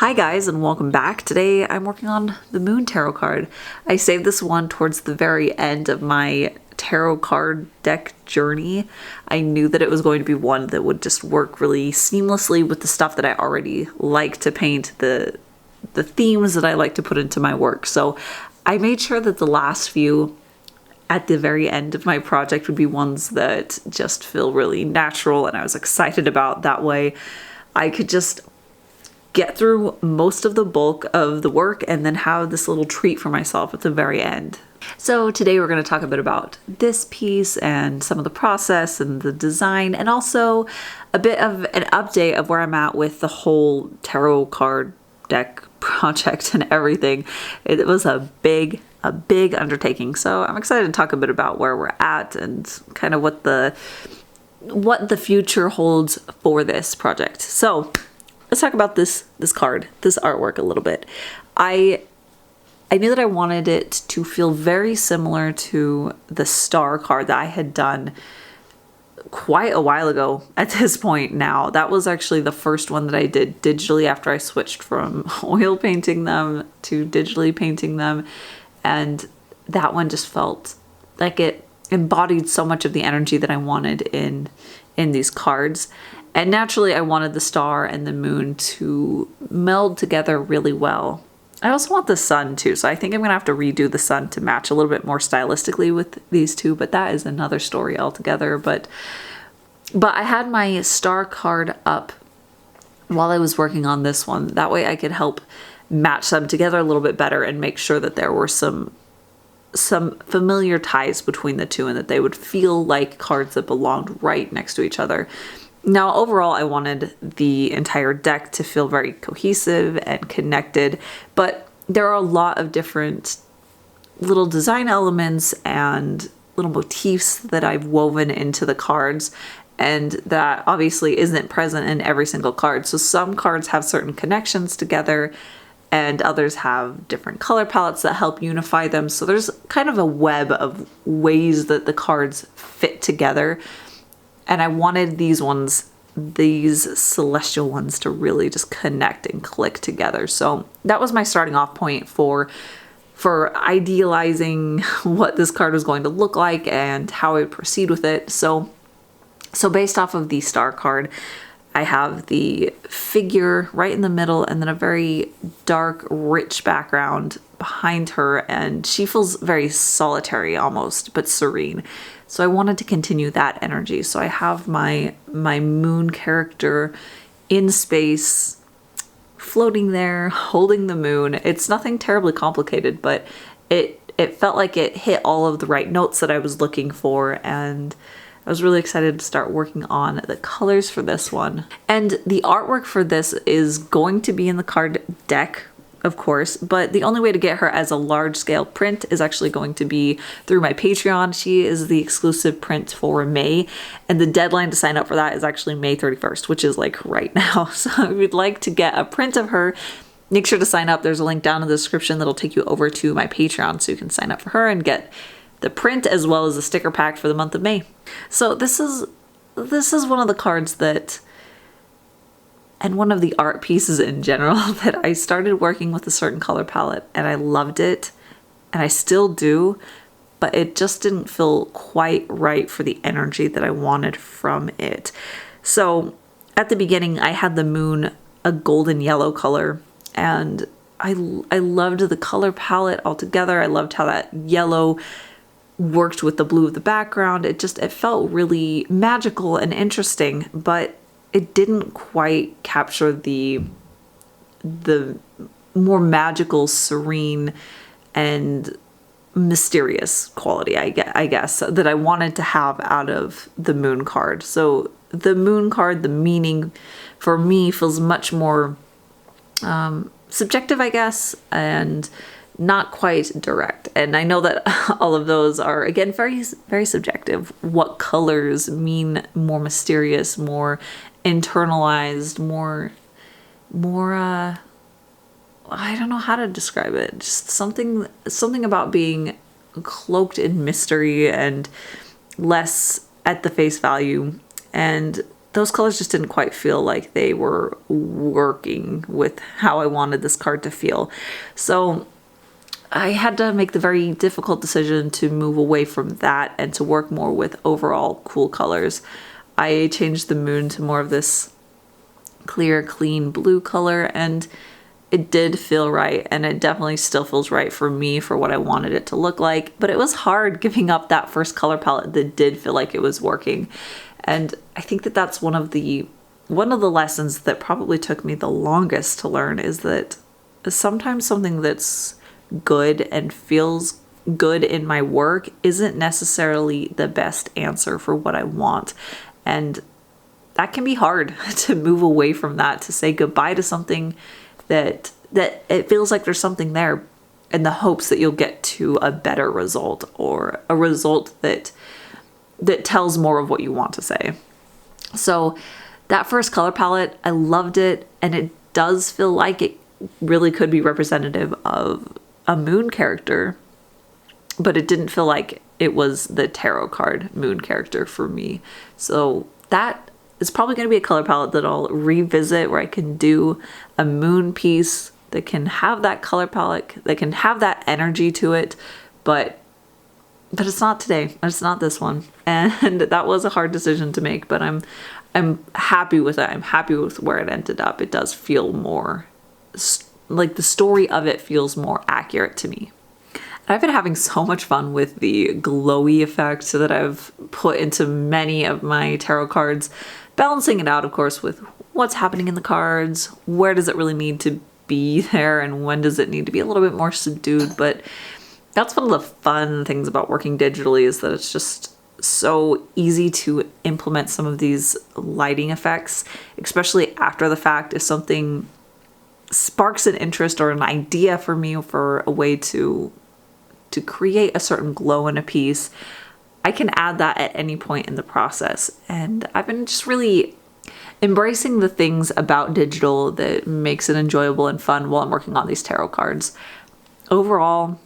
Hi guys, and welcome back. Today I'm working on the Moon Tarot card. I saved this one towards the very end of my tarot card deck journey. I knew that it was going to be one that would just work really seamlessly with the stuff that I already like to paint, the themes that I like to put into my work. So I made sure that the last few at the very end of my project would be ones that just feel really natural and I was excited about. That way I could just get through most of the bulk of the work and then have this little treat for myself at the very end. So today we're going to talk a bit about this piece and some of the process and the design, and also a bit of an update of where I'm at with the whole tarot card deck project and everything. It was a big undertaking, so I'm excited to talk a bit about where we're at and kind of what the future holds for this project. So let's talk about this card, this artwork a little bit. I knew that I wanted it to feel very similar to the star card that I had done quite a while ago at this point now. That was actually the first one that I did digitally after I switched from oil painting them to digitally painting them. And that one just felt like it embodied so much of the energy that I wanted in these cards. And naturally, I wanted the star and the moon to meld together really well. I also want the sun too, so I think I'm going to have to redo the sun to match a little bit more stylistically with these two, but that is another story altogether. But I had my star card up while I was working on this one. That way I could help match them together a little bit better and make sure that there were some familiar ties between the two and that they would feel like cards that belonged right next to each other. Now, overall, I wanted the entire deck to feel very cohesive and connected, but there are a lot of different little design elements and little motifs that I've woven into the cards, and that obviously isn't present in every single card. So some cards have certain connections together, and others have different color palettes that help unify them. So there's kind of a web of ways that the cards fit together. And I wanted these celestial ones to really just connect and click together. So that was my starting off point for idealizing what this card was going to look like and how I would proceed with it. So based off of the star card, I have the figure right in the middle and then a very dark, rich background behind her, and she feels very solitary almost, but serene. So I wanted to continue that energy. So I have my moon character in space, floating there, holding the moon. It's nothing terribly complicated, but it felt like it hit all of the right notes that I was looking for, and I was really excited to start working on the colors for this one. And the artwork for this is going to be in the card deck, of course, but the only way to get her as a large scale print is actually going to be through my Patreon. She is the exclusive print for May, and the deadline to sign up for that is actually May 31st, which is like right now. So if you'd like to get a print of her, make sure to sign up. There's a link down in the description that'll take you over to my Patreon so you can sign up for her and get the print as well as the sticker pack for the month of May. So this is one of the cards that, and one of the art pieces in general, that I started working with a certain color palette and I loved it, and I still do, but it just didn't feel quite right for the energy that I wanted from it. So at the beginning, I had the moon a golden yellow color, and I loved the color palette altogether. I loved how that yellow worked with the blue of the background. It felt really magical and interesting, but it didn't quite capture the more magical, serene, and mysterious quality, I guess, that I wanted to have out of the moon card. So the moon card, the meaning for me feels much more subjective, I guess, and not quite direct. And I know that all of those are, again, very, very subjective. What colors mean more mysterious, more internalized, more I don't know how to describe it. Just something about being cloaked in mystery and less at the face value. And those colors just didn't quite feel like they were working with how I wanted this card to feel. So I had to make the very difficult decision to move away from that and to work more with overall cool colors. I changed the moon to more of this clear, clean blue color, and it did feel right, and it definitely still feels right for me for what I wanted it to look like. But it was hard giving up that first color palette that did feel like it was working. And I think that that's one of the lessons that probably took me the longest to learn, is that sometimes something that's good and feels good in my work isn't necessarily the best answer for what I want. And that can be hard to move away from that, to say goodbye to something that it feels like there's something there, in the hopes that you'll get to a better result, or a result that tells more of what you want to say. So that first color palette, I loved it, and it does feel like it really could be representative of a moon character, but it didn't feel like it was the tarot card moon character for me. So that is probably going to be a color palette that I'll revisit, where I can do a moon piece that can have that color palette, that can have that energy to it, but it's not today. It's not this one. And that was a hard decision to make, but I'm happy with it. I'm happy with where it ended up. It does feel more like the story of it feels more accurate to me. I've been having so much fun with the glowy effect that I've put into many of my tarot cards, balancing it out, of course, with what's happening in the cards, where does it really need to be there, and when does it need to be a little bit more subdued. But that's one of the fun things about working digitally, is that it's just so easy to implement some of these lighting effects, especially after the fact. If something sparks an interest or an idea for me for a way to create a certain glow in a piece, I can add that at any point in the process. And I've been just really embracing the things about digital that makes it enjoyable and fun while I'm working on these tarot cards. Overall,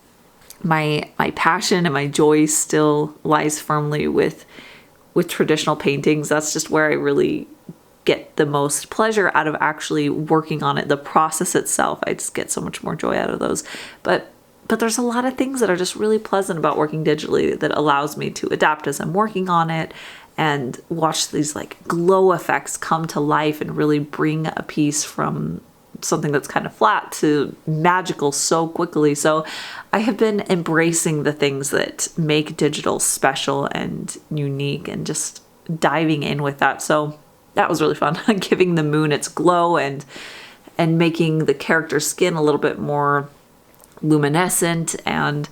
my passion and my joy still lies firmly with traditional paintings. That's just where I really get the most pleasure out of actually working on it. The process itself, I just get so much more joy out of those. But there's a lot of things that are just really pleasant about working digitally that allows me to adapt as I'm working on it and watch these like glow effects come to life and really bring a piece from something that's kind of flat to magical so quickly. So I have been embracing the things that make digital special and unique and just diving in with that. So that was really fun, giving the moon its glow and making the character's skin a little bit more luminescent and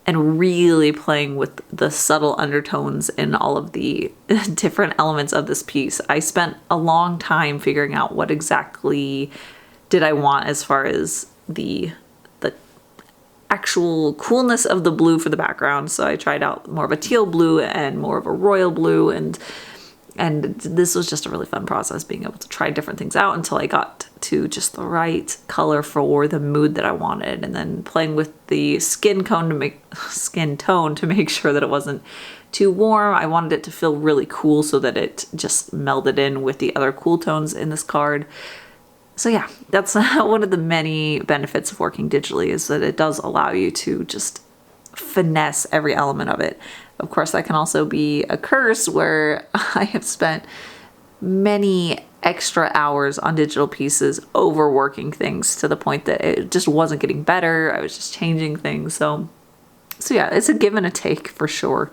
really playing with the subtle undertones in all of the different elements of this piece. I spent a long time figuring out what exactly did I want as far as the actual coolness of the blue for the background. So I tried out more of a teal blue and more of a royal blue, and this was just a really fun process, being able to try different things out until I got to just the right color for the mood that I wanted, and then playing with the skin tone to make sure that it wasn't too warm. I wanted it to feel really cool so that it just melded in with the other cool tones in this card. So yeah, that's one of the many benefits of working digitally, is that it does allow you to just finesse every element of it. Of course, that can also be a curse, where I have spent many extra hours on digital pieces overworking things to the point that it just wasn't getting better. I was just changing things. So yeah, it's a give and a take for sure.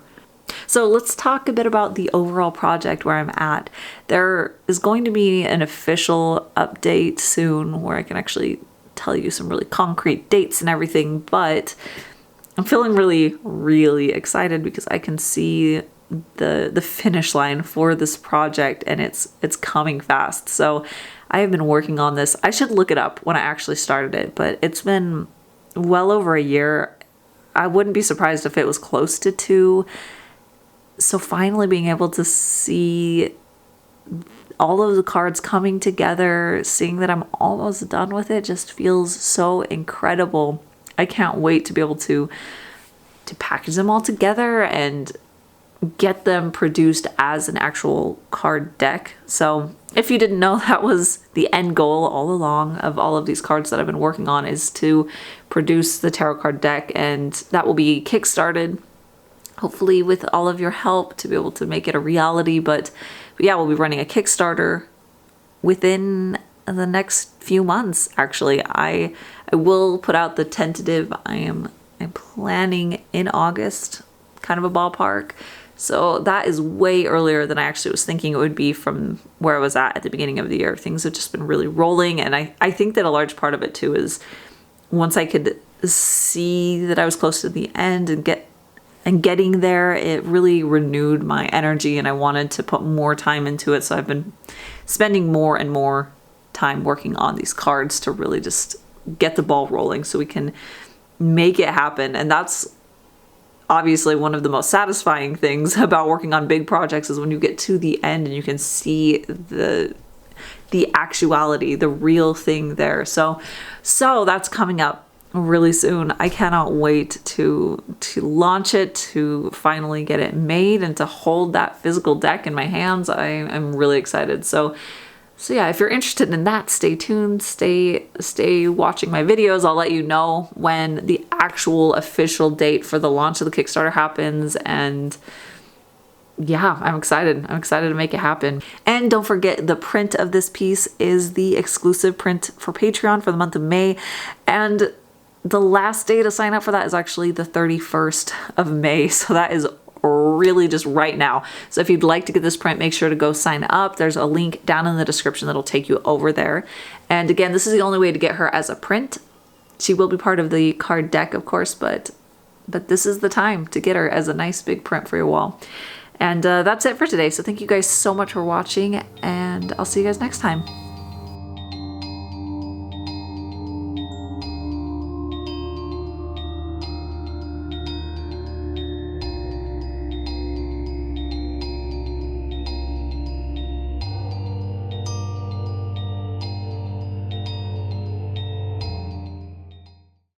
So let's talk a bit about the overall project, where I'm at. There is going to be an official update soon where I can actually tell you some really concrete dates and everything, but I'm feeling really, really excited because I can see the finish line for this project, and it's coming fast. So I have been working on this. I should look it up when I actually started it, but it's been well over a year. I wouldn't be surprised if it was close to 2. So finally being able to see all of the cards coming together, seeing that I'm almost done with it, just feels so incredible. I can't wait to be able to package them all together and get them produced as an actual card deck. So if you didn't know, that was the end goal all along of all of these cards that I've been working on, is to produce the tarot card deck, and that will be kickstarted hopefully with all of your help to be able to make it a reality. But yeah, we'll be running a Kickstarter within the next few months. Actually, I will put out the tentative. I'm planning in August, kind of a ballpark. So that is way earlier than I actually was thinking it would be from where I was at the beginning of the year. Things have just been really rolling, and I think that a large part of it too is once I could see that I was close to the end and getting there, it really renewed my energy, and I wanted to put more time into it. So I've been spending more and more time working on these cards to really just get the ball rolling so we can make it happen. And that's obviously one of the most satisfying things about working on big projects, is when you get to the end and you can see the actuality, the real thing there. So that's coming up really soon. I cannot wait to launch it, to finally get it made, and to hold that physical deck in my hands. I'm really excited. So yeah, if you're interested in that, stay tuned, stay watching my videos. I'll let you know when the actual official date for the launch of the Kickstarter happens. And yeah, I'm excited. I'm excited to make it happen. And don't forget, the print of this piece is the exclusive print for Patreon for the month of May. And the last day to sign up for that is actually the 31st of May. So that is really just right now. So if you'd like to get this print, make sure to go sign up. There's a link down in the description that'll take you over there. And again, this is the only way to get her as a print. She will be part of the card deck, of course, but this is the time to get her as a nice big print for your wall. And that's it for today. So thank you guys so much for watching, and I'll see you guys next time.